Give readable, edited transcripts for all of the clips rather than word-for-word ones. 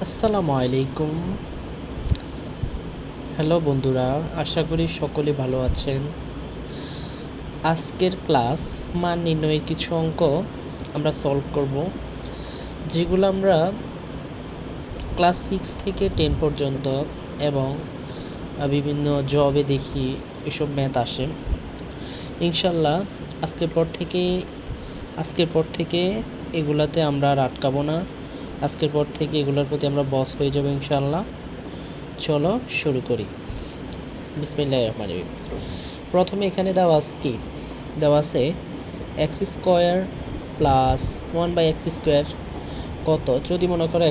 আসসালামু আলাইকুম। হ্যালো বন্ধুরা, আশা করি সকলে ভালো আছেন। আজকের ক্লাস মান নির্ণয়ের কিছু অঙ্ক আমরা সলভ করব, যেগুলো আমরা ক্লাস 6 থেকে 10 পর্যন্ত এবং বিভিন্ন জবে দেখি এসব ম্যাথ আসে। ইনশাল্লাহ আজকের পর থেকে এগুলাতে আমরা আর আটকাবো না। আজকের পর থেকে এগুলোর প্রতি আমরা বস হয়ে যাব ইনশাল্লাহ। চলো শুরু করি। বিসমিল্লাহির রহমানির রহিম। প্রথমে এখানে দেওয়া আছে কি, দেওয়া আছে এক্স স্কোয়ার প্লাস 1/x² কত। যদি মনে করো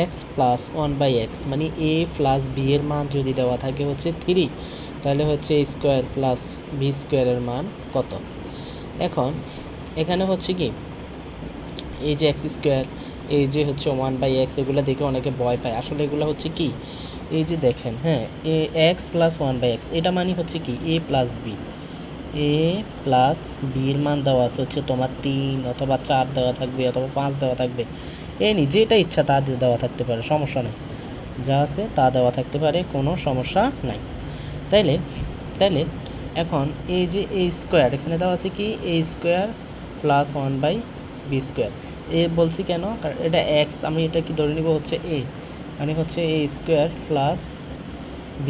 এক্স প্লাস 1/x মানে a প্লাস b এর মান যদি দেওয়া থাকে হচ্ছে 3, তাহলে হচ্ছে a স্কোয়ার প্লাস b স্কোয়ারের মান কত। এখন এখানে হচ্ছে কি, এই যে এক্স স্কোয়ার, এই যে হচ্ছে 1/x, এগুলো দেখে অনেকে ভয় পায়। আসলে এগুলো হচ্ছে কি, এই যে দেখেন, হ্যাঁ, এ এক্স প্লাস 1/x এটা মানে হচ্ছে কি এ প্লাস বি। এ প্লাস বির মান দেওয়া আছে হচ্ছে তোমার 3 অথবা 4 দেওয়া থাকবে অথবা 5 দেওয়া থাকবে, যেটা ইচ্ছা তা দেওয়া থাকতে পারে, সমস্যা নেই। যা আছে তা দেওয়া থাকতে পারে, কোনো সমস্যা নাই। তাইলে তাইলে এখন এই যে এ স্কোয়ার এখানে দেওয়া আছে কি এ স্কোয়ার প্লাস 1/b²। এ বলছি কেন, কারণ এটা এক্স, আমি এটা কি ধরে নিব হচ্ছে এ, মানে হচ্ছে এ স্কোয়ার প্লাস b²।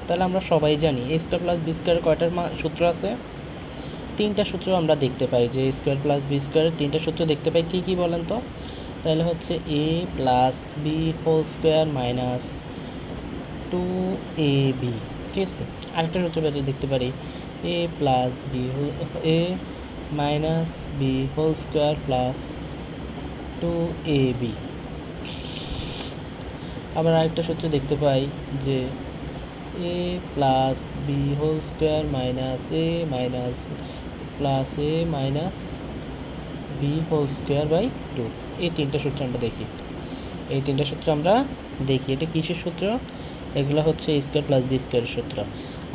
তাহলে আমরা সবাই জানি এ স্কোয়ার প্লাস b² কয়টার সূত্র আছে, 3টা সূত্র আমরা দেখতে পাই, যে এ স্কোয়ার প্লাস b² 3টা সূত্র দেখতে পাই। কি কি বলেন তো? তাহলে হচ্ছে a plus B whole square minus 2ab, ঠিক আছে। আরেকটা সূত্র দেখতে পারি, A plus B A minus B whole square plus 2ab। আবার আরেকটা সূত্র দেখতে পাই যে A plus B whole square minus A minus plus A minus B whole square by 2। এই 3টা সূত্র আমরা দেখি, এটা কিসের সূত্র? এগুলো হচ্ছে এ স্কোয়ার প্লাস বি স্কোয়ারের সূত্র।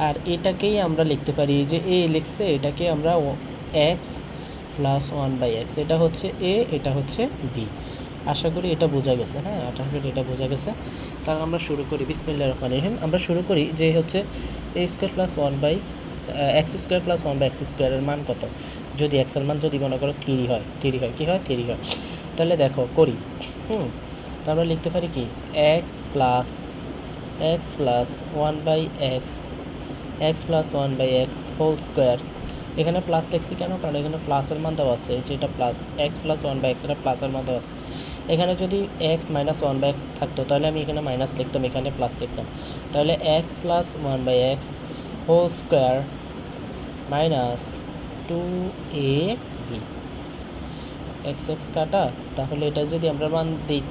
আর এটাকেই আমরা লিখতে পারি, যে এ লিখছে, এটাকে আমরা এক্স প্লাস 1/x, এটা হচ্ছে এ, এটা হচ্ছে বি। আশা করি এটা বোঝা গেছে। হ্যাঁ, আশা করি এটা বোঝা গেছে। তাহলে আমরা শুরু করি। বিসমিল্লাহির রহমানির রহিম। আমরা শুরু করি যে হচ্ছে এ square plus x² plus 1/x² এর মান কত। যদি x এর মান যদি মনে করো 3 হয়, কি হয় 3 হয়। তাহলে দেখো করি, তারপরে লিখতে পারি কি x plus 1/x whole square. এখানে প্লাস লিখছি কেন, কারণ এখানে প্লাসের মান দেওয়া আছে, যেটা প্লাস x প্লাস 1/x, এটা প্লাসের মান দেওয়া আছে। এখানে যদি x মাইনাস 1/x থাকতো তাহলে আমি এখানে মাইনাস লিখতাম, এখানে প্লাস লিখতাম। তাহলে x plus 1/x whole square minus 2ab, x কাটা। তাহলে এটা যদি আমরা মান দিই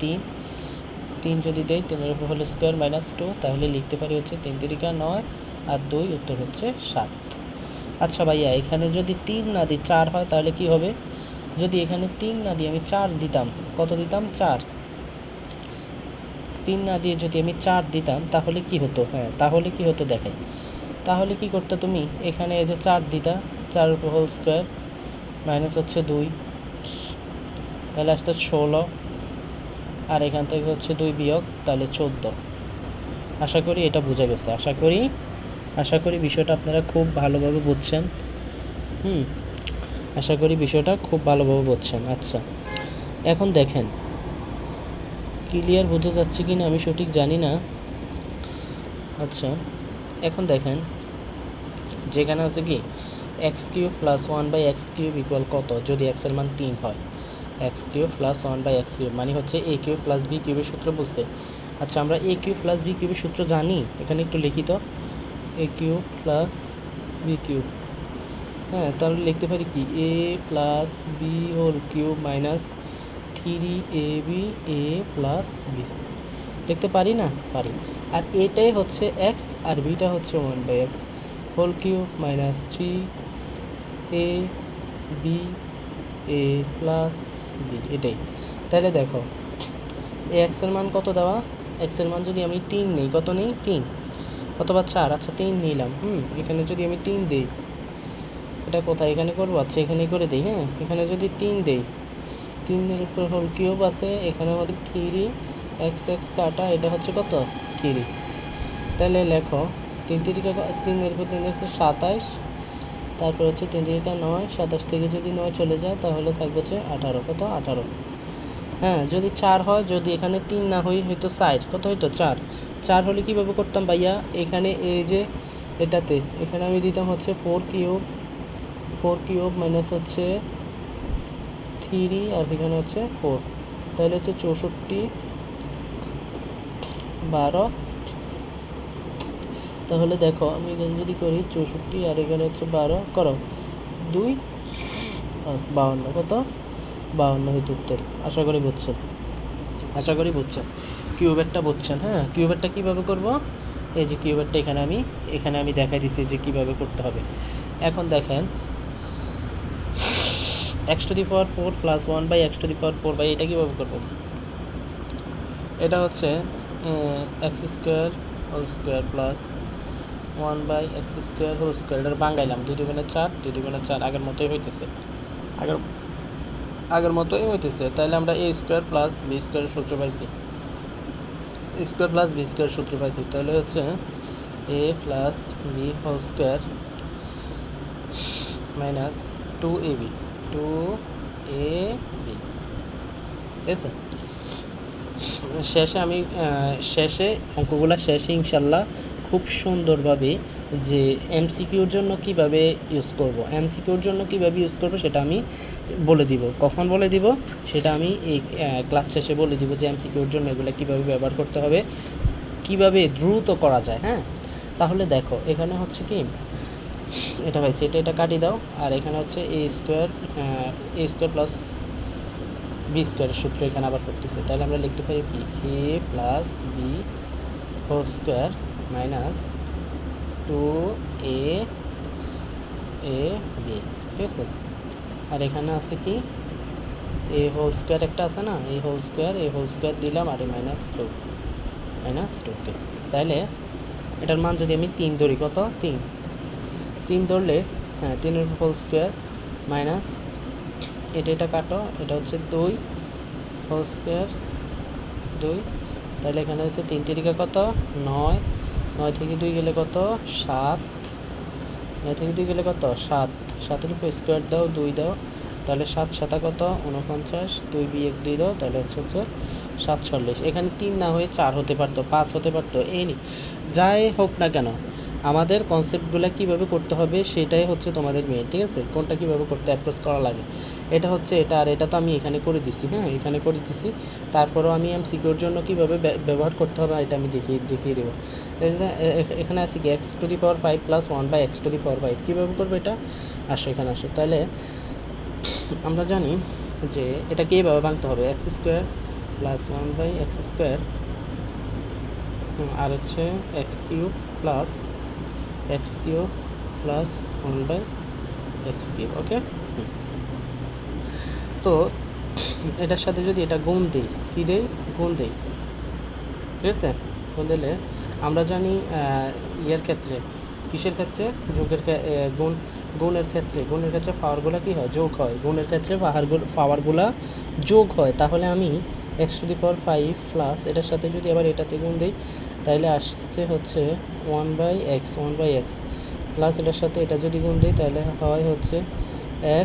3 যদি দেই, 3-এর উপর হোল স্কোয়ার মাইনাস 2, তাহলে লিখতে পারি হচ্ছে 3 3 9 আর 2, উত্তর হচ্ছে 7। আচ্ছা ভাইয়া, এখানে যদি 3 না দিই 4 হয়, তাহলে কি হবে? যদি এখানে 3 না দিয়ে আমি 4 দিতাম, কত দিতাম? 4। 3 না দিয়ে যদি আমি 4 দিতাম তাহলে কি হতো? হ্যাঁ, তাহলে কি হতো দেখাই। তাহলে কি করতে তুমি, এখানে এই যে 4 দিতা, 4-এর উপর হোল স্কোয়ার মাইনাস হচ্ছে 2, তাহলে আসতে 16, আর এখান থেকে হচ্ছে 2 বিয়োগ, তাহলে 14। আশা করি এটা বোঝা গেছে। আশা করি বিষয়টা আপনারা খুব ভালোভাবে বুঝছেন। আশা করি বিষয়টা খুব ভালোভাবে বুঝছেন। আচ্ছা, এখন দেখেন ক্লিয়ার বোঝা যাচ্ছে কি না আমি সঠিক জানি না। আচ্ছা, এখন দেখেন যেখানে আছে কি x³ প্লাস 1/x³ ইকুয়াল কত, যদি x এর মান 3 হয়। x³ প্লাস 1/x³ মানে হচ্ছে a³ প্লাস b³ এর সূত্র বলছে। আচ্ছা, আমরা a³ প্লাস b³ এর সূত্র জানি, এখানে একটু লিখি তো, a³ প্লাস b³। হ্যাঁ, তাহলে লিখতে পারি কি a plus B whole cube minus 3ab a plus b. লিখতে পারি না? পারি। আর এটাই হচ্ছে x আর বিটা হচ্ছে 1/x whole cube minus 3a b a plus b, এটাই। তাহলে দেখো x এর মান কত দেওয়া, x এর মান যদি আমি 3 নিই, কত নিই? 3 অথবা 4। আচ্ছা, 3 নিলাম। এখানে যদি আমি 3 দিই, এটা কোথায় এখানে করবো? আচ্ছা, এখানেই করে দিই। হ্যাঁ, এখানে যদি 3 দেই, 3 এর উপর হোল কিউব আছে, এখানে হচ্ছে 3 x কাটা, এটা হচ্ছে কত 3। তাহলে লেখো 3 এর উপর 3 হচ্ছে 27, তারপর হচ্ছে 3 3 9, 27 থেকে যদি 9 চলে যায় তাহলে থাকবে হচ্ছে 18, কত 18। হ্যাঁ, যদি 4 হয়, যদি এখানে 3 না হয়তো 4, কত হইতো 4। 4 হলে কীভাবে করতাম ভাইয়া, এখানে এই যে এটাতে এখানে আমি দিতাম হচ্ছে 4 কিউব মাইনাস হচ্ছে 3 আর এখানে হচ্ছে 4, তাহলে হচ্ছে 64 12। তাহলে দেখো আমি এখানে যদি করি 64 আর এখানে হচ্ছে 12 করো 2 5 52, কত 52 হইতে উত্তর। আশা করি বুঝছেন কিউবেরটা বুঝছেন। হ্যাঁ, কিউবেরটা কীভাবে করব, এই যে কিউবেরটা এখানে আমি দেখাই দিছি যে কীভাবে করতে হবে। এখন দেখেন x⁴ প্লাস 1/x⁴, এটা কীভাবে করব, এটা হচ্ছে x² whole square plus 1/x² whole square, এটা বাঙ্গাইলাম 2 2 4, 2 2 4 আগের মতোই হইতেছে, তাহলে আমরা a² প্লাস b² সূত্র পাইছি, a² প্লাস b² সূত্র পাইছি, তাহলে হচ্ছে a plus b whole square minus 2ab, ঠিক আছে। শেষে অঙ্কগুলো শেষে ইনশাল্লাহ খুব সুন্দরভাবে যে এমসিকিউর জন্য কিভাবে ইউজ করব সেটা আমি বলে দিব। কখন বলে দিব সেটা আমি এই ক্লাস শেষে বলে দিব, যে এমসিকিউর জন্য এগুলো কিভাবে ব্যবহার করতে হবে, কিভাবে দ্রুত করা যায়। হ্যাঁ, তাহলে দেখো এখানে হচ্ছে কি এটা পাইছি, এটা কাটি দাও, আর এখানে হচ্ছে a² প্লাস b² সূত্র এখানে আবার করতেছে, তাহলে আমরা লিখতে পারি কি a plus b whole square minus 2ab, ঠিক আছে। আর এখানে আছে কি a হোল স্কোয়ার একটা আছে না, a হোল স্কোয়ার দিলাম, আর মাইনাস 2 কে। তাহলে এটার মান যদি আমি 3 ধরি, কত 3 ধরলে, হ্যাঁ 3 হোল স্কোয়ার মাইনাস এটা কাটো, এটা হচ্ছে 2 হোল স্কোয়ার 2, তাহলে এখানে হচ্ছে 3 3 কত 9, 9 থেকে 2 গেলে কত 7, 9 থেকে 2 গেলে কত 7, 7-এর উপর স্কোয়ার দাও 2 দাও, তাহলে 7 7 কত 49, 2 বিয়োগ 2 দাও, তাহলে হচ্ছে 47। এখানে 3 না হয়ে 4 হতে পারতো, 5 হতে পারতো, যাই হোক না কেন আমাদের কনসেপ্টগুলো কীভাবে করতে হবে সেটাই হচ্ছে তোমাদের মেয়ে, ঠিক আছে। কোনটা কীভাবে করতে অ্যাপ্রোচ করা লাগে, এটা হচ্ছে এটা, আর এটা তো আমি এখানে করে দিছি। হ্যাঁ, এখানে করে দিছি, তারপরেও আমি এমসিকিউর জন্য কীভাবে ব্যবহার করতে হবে এটা আমি দেখিয়ে দেবো। এখানে আছে কি x⁵ প্লাস 1/x⁵, কীভাবে করবো এটা, এখানে আসো। তাহলে আমরা জানি যে এটা কীভাবে ভাঙতে হবে, x² প্লাস 1/x², আর হচ্ছে x³ প্লাস 1/x³, ওকে। তো এটার সাথে যদি এটা গুণ দিই, গুণ দিই, ঠিক আছে। গুণ দিলে আমরা জানি ইয়ের ক্ষেত্রে, কিসের ক্ষেত্রে, গুণের ক্ষেত্রে পাওয়ারগুলো কী হয়, যোগ হয়। গুণের ক্ষেত্রে পাওয়ারগুলো যোগ হয়। তাহলে আমি x⁵ প্লাস এটার সাথে যদি আবার এটাতে গুণ দিই, তাহলে আসছে হচ্ছে 1/x প্লাস এটার সাথে এটা যদি গুণ দিই তাহলে হয় হচ্ছে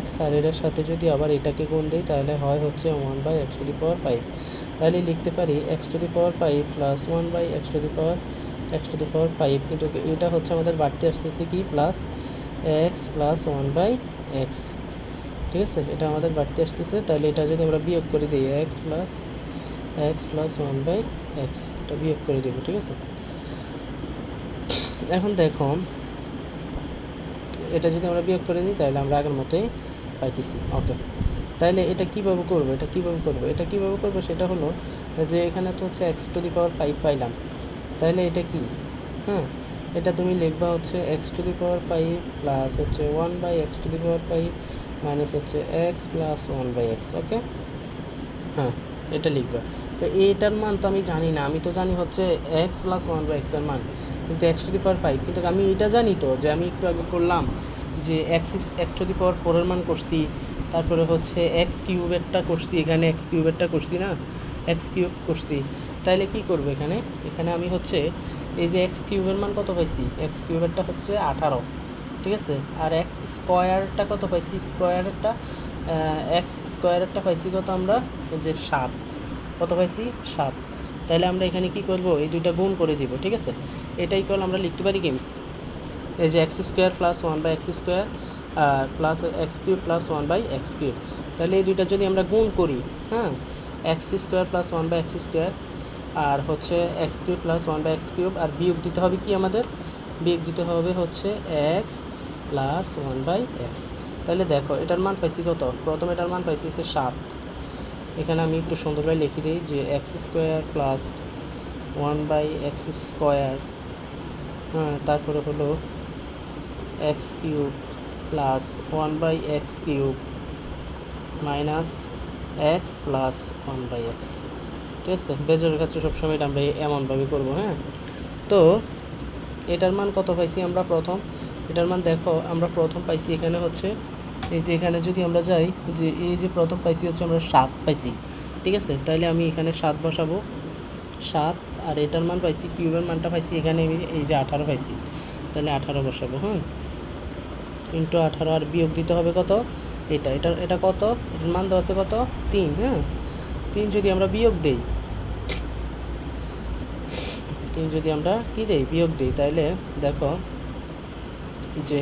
x, আর এটার সাথে যদি আবার এটাকে গুণ দিই তাহলে হয় হচ্ছে 1/x⁵। তাহলে লিখতে পারি x⁵ প্লাস 1/x⁵, কিন্তু এটা হচ্ছে আমাদের বাড়তি আসতেছে কি প্লাস x প্লাস 1/x, ঠিক আছে। এটা আমাদের বাড়তি আসতেছে, তাহলে এটা যদি আমরা বিয়োগ করে দিই x প্লাস 1/x, এটা বিয়োগ করে দেবো, ঠিক আছে। এখন দেখো এটা যদি আমরা বিয়োগ করে দিই তাহলে আমরা আগের মতোই পাইতেছি, ওকে। তাহলে এটা কীভাবে করবো, সেটা হলো যে এখানে তো হচ্ছে x⁵ পাইলাম, তাহলে এটা কি, হ্যাঁ এটা তুমি লিখবা হচ্ছে x⁵ প্লাস হচ্ছে 1/x⁵ মাইনাস হচ্ছে x প্লাস 1/x, ওকে। হ্যাঁ, এটা লিখবা। তো এটার মান তো আমি জানি না, আমি তো জানি হচ্ছে x প্লাস 1/x এর মান, কিন্তু x⁵, কিন্তু আমি এটা জানি তো যে আমি একটু আগে করলাম যে x⁴ এর মান করছি তারপরে হচ্ছে এক্স কিউবেরটা করছি, এখানে এক্স কিউবেরটা করছি না, এক্স কিউব করছি। তাইলে কি করব এখানে, এখানে আমি হচ্ছে এই যে এক্স কিউবের মান কত পাইছি, এক্স কিউবেরটা হচ্ছে 18, ঠিক আছে। আর এক্স স্কোয়ারটা কত পাইছি, স্কোয়ারেরটা এক্স স্কোয়ারেরটা পাইছি কত আমরা, যে 7, কত পাইছি 7। তাহলে আমরা এখানে কি করব, এই দুইটা গুণ করে দিব, ঠিক আছে। এটাই কল আমরা লিখতে পারি কি, এই যে x square plus 1/x square plus x cube plus 1/x cube. তাহলে এই দুইটা যদি আমরা গুণ করি, হ্যাঁ, x square plus 1/x square আর হচ্ছে x cube plus 1/x cube, আর বিয়োগ দিতে হবে কি আমাদের, বিয়োগ দিতে হবে হচ্ছে এক্স প্লাস 1/x। তাহলে দেখো এটার মান পাইছি কত, প্রথমে এটার মান পাইছি হচ্ছে 7। এখানে আমি একটু সুন্দরভাবে লিখে দিই যে x square plus 1/x square, হ্যাঁ, তারপরে হলো x cube plus 1/x cube minus x plus 1/x, ঠিক আছে। বেজোরের ক্ষেত্রে সবসময় এটা আমরা এমনভাবে করবো, হ্যাঁ। তো এটার মান কত পাইছি আমরা প্রথম, এটার মান দেখো আমরা প্রথম পাইছি এখানে হচ্ছে, এই যে এখানে যদি আমরা যাই, যে এই যে প্রথম পাইছি হচ্ছে আমরা 7 পাইছি, ঠিক আছে। তাইলে আমি এখানে 7 বসাবো, 7, আর এটার মান পাইছি কিউবের মানটা পাইছি এখানে আমি এই যে 18 পাইছি, তাহলে 18 বসাবো, হ্যাঁ, ইন্টু 18, আর বিয়োগ দিতে হবে কত, এটা এটা এটা কত, এটার মান দেওয়া আছে কত 3, হ্যাঁ। 3 যদি আমরা বিয়োগ দেই, 3 যদি আমরা কি দেই, বিয়োগ দিই, তাহলে দেখো যে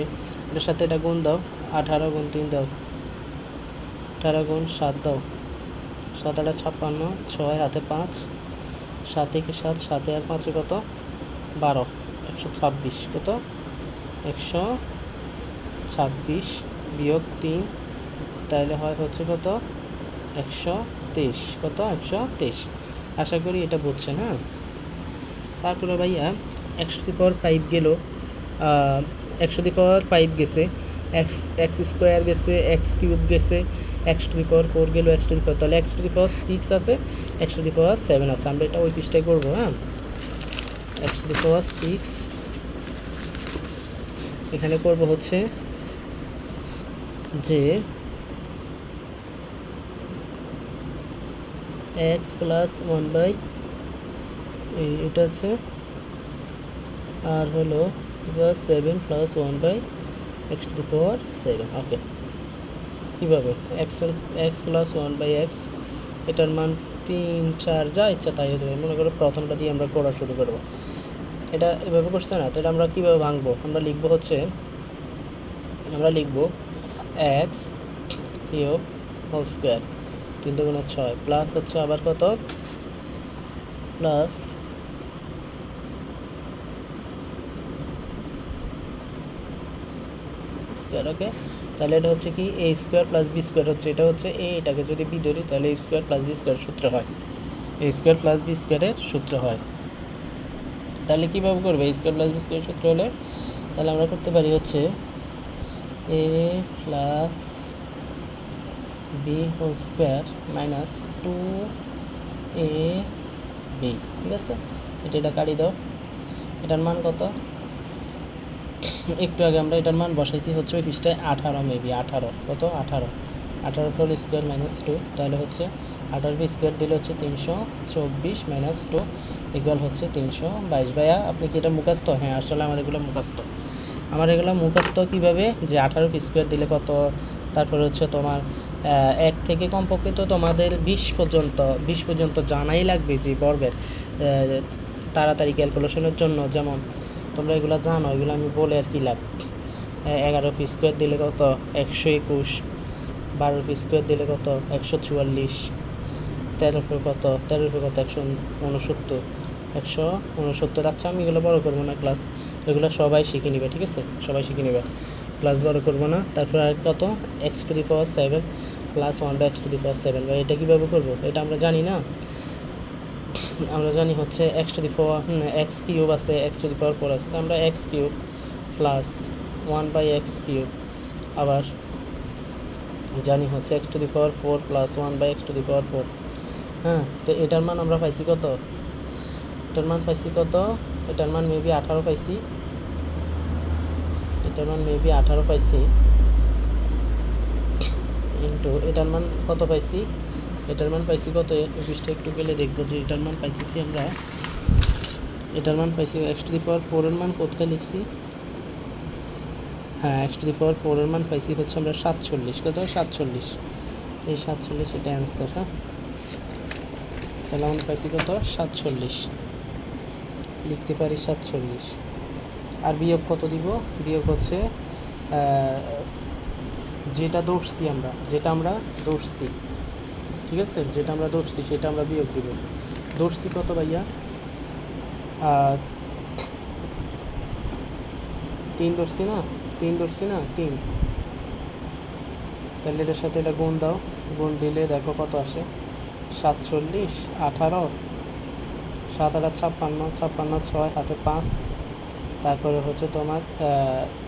এটার সাথে এটা গুণ দাও, 18 গুণ 3 দাও, 18 গুণ 7 দাও, 7 8 56, 6 হাতে 5, 7 থেকে 7, 7 আর 5 কত 12, 126, কত 126 বিয়োগ 3, তাহলে হয় হচ্ছে কত 123, কত 123। আশা করি এটা বুঝছেন, হ্যাঁ। তারপরে ভাইয়া 100^5 গেল, 100^5 গেছে, এক্স স্কোয়ার গেছে, এক্স কিউব গেছে, 100^4 গেল, x^4, তাহলে x^6 আছে, x^7 আছে। আমরা এটা ওই পৃষ্ঠায় করবো, হ্যাঁ। x^6 এখানে করব হচ্ছে যে x প্লাস 1 এটা আছে, আর হলো 7 প্লাস 1/x^7, ওকে। কীভাবে x প্লাস 1/x, এটার মান 3 4 যা ইচ্ছা তাই হতে পারে, মনে করো প্রথমটা দিয়ে আমরা করা শুরু করবো, এটা এভাবে করছে না। তাহলে আমরা কীভাবে ভাঙবো, আমরা লিখবো হচ্ছে, আমরা লিখবো এক্স কিউব হোল স্কোয়ার 3 দুগুণে 6 প্লাস হচ্ছে আবার কত, প্লাস স্কোয়ার, ওকে। তাহলে এটা হচ্ছে কি এ স্কোয়ার প্লাস বি স্কোয়ার হচ্ছে, এটা হচ্ছে এ, এটাকে যদি বি ধরি তাহলে এ স্কোয়ার প্লাস বি স্কোয়ার সূত্র হয়, এ স্কোয়ার প্লাস বি স্কোয়ারের সূত্র হয়। তাহলে কীভাবে করবে, A square plus B square সূত্র হলে তাহলে আমরা করতে পারি হচ্ছে A plus B whole square minus 2ab, ঠিক আছে। এটা কাটি দাও, এটার মান কত, একটু আগে আমরা এটার মান বসাইছি হচ্ছে ওই পৃষ্ঠায় 18, মেবি 18, কত 18 হোল স্কোয়ার মাইনাস 2, তাহলে হচ্ছে 18 স্কোয়ার দিলে হচ্ছে 324 মাইনাস 2 ইকুয়াল হচ্ছে 322। ভাইয়া আপনি কি এটা মুখস্থ, হ্যাঁ আসলে আমার এগুলো মুখস্থ, কীভাবে, যে 18 স্কোয়ার দিলে কত, তারপরে হচ্ছে তোমার 1 থেকে কমপক্ষে তো তোমাদের 20 পর্যন্ত জানাই লাগবে যে বর্গের, তাড়াতাড়ি ক্যালকুলেশনের জন্য। যেমন তোমরা এগুলো জানো, এগুলো আমি বলে আর কি লাভ। 11 স্কোয়ার দিলে কত 121, 12 স্কোয়ার দিলে কত 144, 13 কত 169, 169। আচ্ছা আমি এগুলো বড় করবো না, ক্লাস এগুলো সবাই শিখে নিবে, ঠিক আছে, সবাই শিখে নিবে, ক্লাস বড় করবো না। তারপর আর কত x^7 প্লাস 1/x^7, বা এটা কীভাবে করবো, এটা আমরা জানি না, আমরা জানি হচ্ছে x কিউব আছে, x^4 আছে, তো আমরা x cube plus 1/x cube, আবার জানি হচ্ছে x^4 প্লাস 1/x^4, হ্যাঁ। তো এটার মান আমরা পাইছি কত, এটার মান মেবি 18 পাইছি, এটার মান মেবি 18 পাইছি, ইন্টু এটার মান কত পাইছি, এটার মান পাইছি কত, পৃষ্ঠা একটু গেলে দেখবো যে এটার মান পাইতেছি আমরা, এটার মান পাইছি x⁴ এর মান কোথায় লিখছি, হ্যাঁ x⁴ এর মান পাইছি হচ্ছে আমরা 47, কত 47, এই 47 এটা অ্যান্সার। হ্যাঁ, তাহলে আমরা পাইছি কত 47, লিখতে পারি 47। আর বিয়োগ কত দিব, বিয়োগ হচ্ছে যেটা ধরছি আমরা, যেটা আমরা ধরছি, ঠিক আছে, যেটা আমরা ধরছি সেটা আমরা বিয়োগ দিব। ধরছি কত ভাইয়া, 3 ধরছি না, 3 ধরছি না, 3, তাহলে এটার সাথে এটা গুণ দাও, গুণ দিলে দেখো কত আসে, 47, 18, 7 8 56, 56 6 হাতে 5, তারপরে হচ্ছে তোমার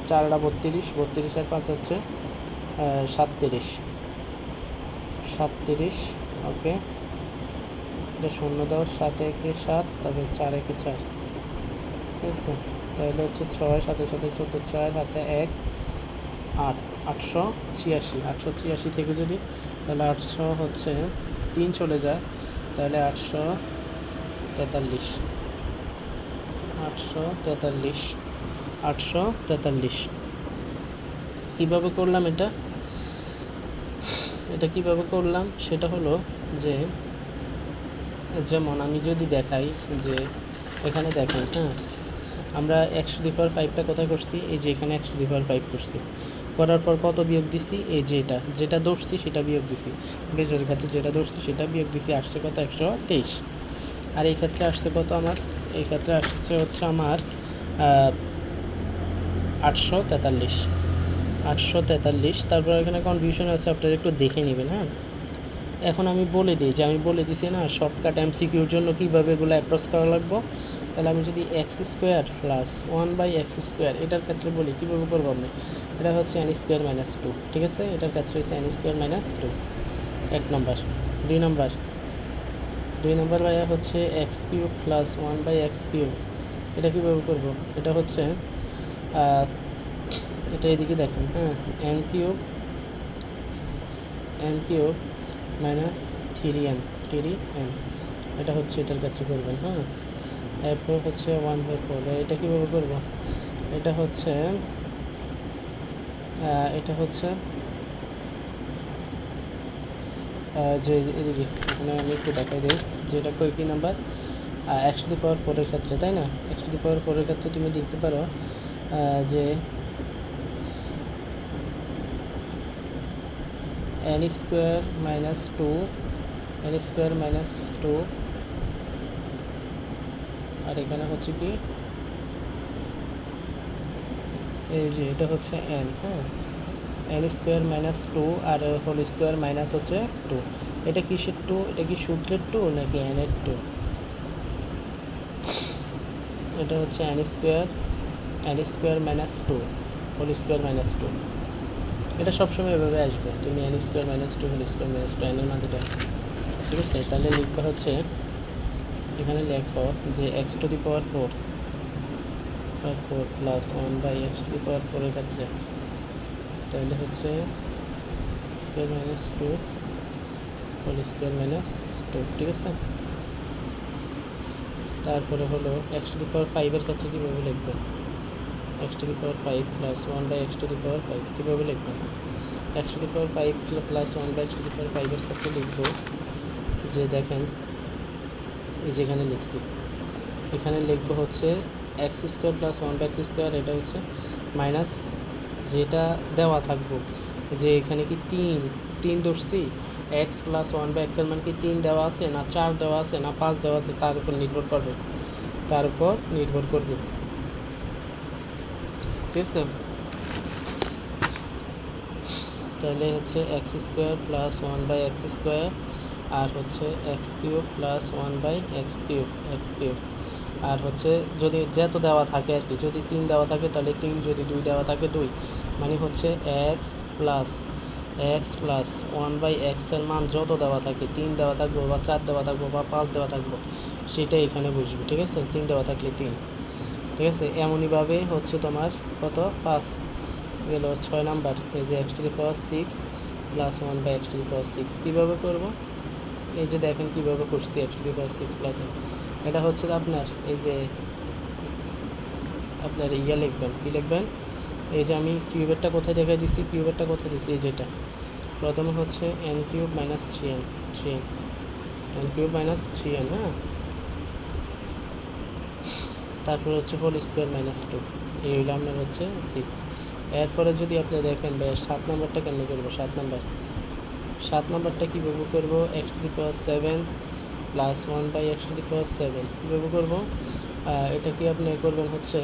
4 32, 32 আর 5 হচ্ছে 37, 37, ওকে, এটা শূন্য দাও, 7 1 7, তারপরে 4 1 4, ঠিক আছে, তাহলে হচ্ছে 6 7 7 14 4 হাতে 1 8, 886, 886 থেকে যদি তাহলে 800 হচ্ছে 3 চলে যায়, তাহলে 843, 843, 843। কীভাবে করলাম এটা, এটা কিভাবে করলাম সেটা হলো যে, যেমন আমি যদি দেখাই যে এখানে দেখেন, হ্যাঁ, আমরা x⁵টা কোথায় করছি, এই যে এখানে x⁵ করছি, করার পর কত বিয়োগ দিছি, এই যে যেটা ধরছি সেটা বিয়োগ দিছি, বেজের ক্ষেত্রে যেটা ধরছি সেটা বিয়োগ দিছি, আসছে কত 123। আর এই ক্ষেত্রে আসছে কত আমার, এই ক্ষেত্রে আসছে হচ্ছে আমার 843, 843। তারপর এখানে কনফিউশন আছে, আপনারা একটু দেখে নেবেন। হ্যাঁ, এখন আমি বলে দিই যে আমি বলে দিছি না শর্টকাট MCQর জন্য কীভাবে এগুলো অ্যাপ্রোচ করা লাগবে। তাহলে আমি যদি x² + 1/x², এটার ক্ষেত্রে বলি কীভাবে করবো আমি, এটা হচ্ছে n² - 2, ঠিক আছে, এটার ক্ষেত্রে হচ্ছে n² - 2, 1 নম্বর। 2 নম্বর ভাইয়া হচ্ছে x³ + 1/x³, এটা কীভাবে করবো, এটা হচ্ছে এটা এদিকে দেখেন, হ্যাঁ, n³ - 3n, এটা হচ্ছে এটার ক্ষেত্রে করবেন। হ্যাঁ, এরপর হচ্ছে 1/4, এটা কীভাবে করব, এটা হচ্ছে যে এদিকে এখানে আমি একটু দেখাই দিই যে এটা কী নাম্বার, x⁴ এর ক্ষেত্রে, তাই না, x⁴ এর ক্ষেত্রে তুমি দেখতে পারো যে n² - 2, আর এখানে হচ্ছে কি, এই যে এটা হচ্ছে n, হ্যাঁ, n² - 2 আর হোল স্কোয়ার মাইনাস হচ্ছে 2, এটা কিসের 2, এটা কি সূত্রের 2 নাকি n এর 2, এটা হচ্ছে n² - 2 হোল স্কোয়ার মাইনাস 2, এটা সবসময় এভাবে আসবে, তুমি n² - 2 whole square minus 2 n এর মান দুটো, ঠিক আছে। তাহলে লিখবা হচ্ছে, এখানে লেখো যে x⁴ + 1/x⁴ এর ক্ষেত্রে, তাহলে হচ্ছে square minus 2 whole square minus 2, ঠিক আছে। তারপরে হলো x⁵ এর ক্ষেত্রে কীভাবে লিখবেন, x⁵ + 1/x⁵ কীভাবে লিখবেন, x⁵ + 1/x⁵ এর ক্ষেত্রে লিখব যে দেখেন এই যেখানে লিখছি, এখানে লিখবো হচ্ছে x² + 1/x², এটা হচ্ছে মাইনাস যেটা দেওয়া থাকবো, যে এখানে কি 3 ধরছি, x + 1/x এর মান কি 3 দেওয়া আছে না 4 দেওয়া আছে না 5 দেওয়া আছে, তার উপর নির্ভর করবে, ঠিক আছে। তাহলে হচ্ছে x² + 1/x², আর হচ্ছে x³ + 1/x³, আর হচ্ছে যদি যত দেওয়া থাকে আর কি, যদি 3 দেওয়া থাকে তাহলে 3, যদি 2 দেওয়া থাকে 2, মানে হচ্ছে x + 1/x এর মান যত দেওয়া থাকে, 3 দেওয়া থাকবো বা 4 দেওয়া থাকবো বা 5 দেওয়া থাকবো, সেটা এখানে বসবে, ঠিক আছে। 3 দেওয়া থাকলে 3, ঠিক আছে। এমনইভাবে হচ্ছে তোমার কত 5 গেল, 6 নাম্বার, এই যে x⁴ 6 plus 1 by x to the power 6 কীভাবে করবো? এই যে দেখেন কীভাবে করছি, x to the power 6 plus 1। এটা হচ্ছে আপনার এই যে আপনার লিখবেন, কী লিখবেন? এই যে আমি কিউবেরটা কোথায় দেখা দিচ্ছি, কিউবেরটা কোথায় দিচ্ছি, এই যেটা প্রথমে হচ্ছে N cube minus 3n, N cube minus 3n, হ্যাঁ, তারপর হচ্ছে হোল স্কোয়ার মাইনাস 2, এই হইলো আপনার হচ্ছে 6। এরপরে যদি আপনি দেখেন ভাই 7 নম্বরটা কেন করবো, 7 নম্বরটা কীভাবে করবো? X to the power 7 plus 1 by x to the power 7 কীভাবে করবো? এটা কি আপনি করবেন হচ্ছে,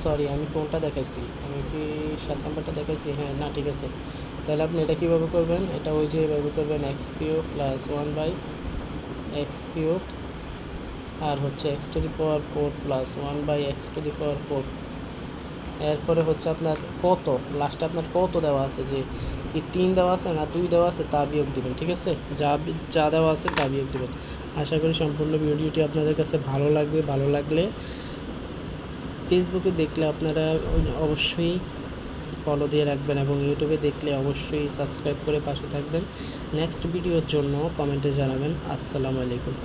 সরি আমি কোনটা দেখাইছি, আমি কি 7 নম্বরটা দেখাইছি? হ্যাঁ, না ঠিক আছে। তাহলে আপনি এটা কীভাবে করবেন? এটা ওই যে এভাবে করবেন, x cube plus 1 by x cube আর হচ্ছে x to the power 4 plus 1 by x to the power 4। এরপরে হচ্ছে আপনার কত, লাস্টে আপনার কত দেওয়া আছে, যে কি 3 দেওয়া আছে না 2 দেওয়া আছে, তা বিয়োগ দেবেন, ঠিক আছে? যা দেওয়া আছে তা বিয়োগ দেবেন। আশা করি সম্পূর্ণ ভিডিওটি আপনাদের কাছে ভালো লাগবে। ভালো লাগলে ফেসবুকে দেখলে আপনারা অবশ্যই ফলো দিয়ে রাখবেন এবং ইউটিউবে দেখলে অবশ্যই সাবস্ক্রাইব করে পাশে থাকবেন। নেক্সট ভিডিওর জন্য কমেন্টে জানাবেন। আসসালামু আলাইকুম।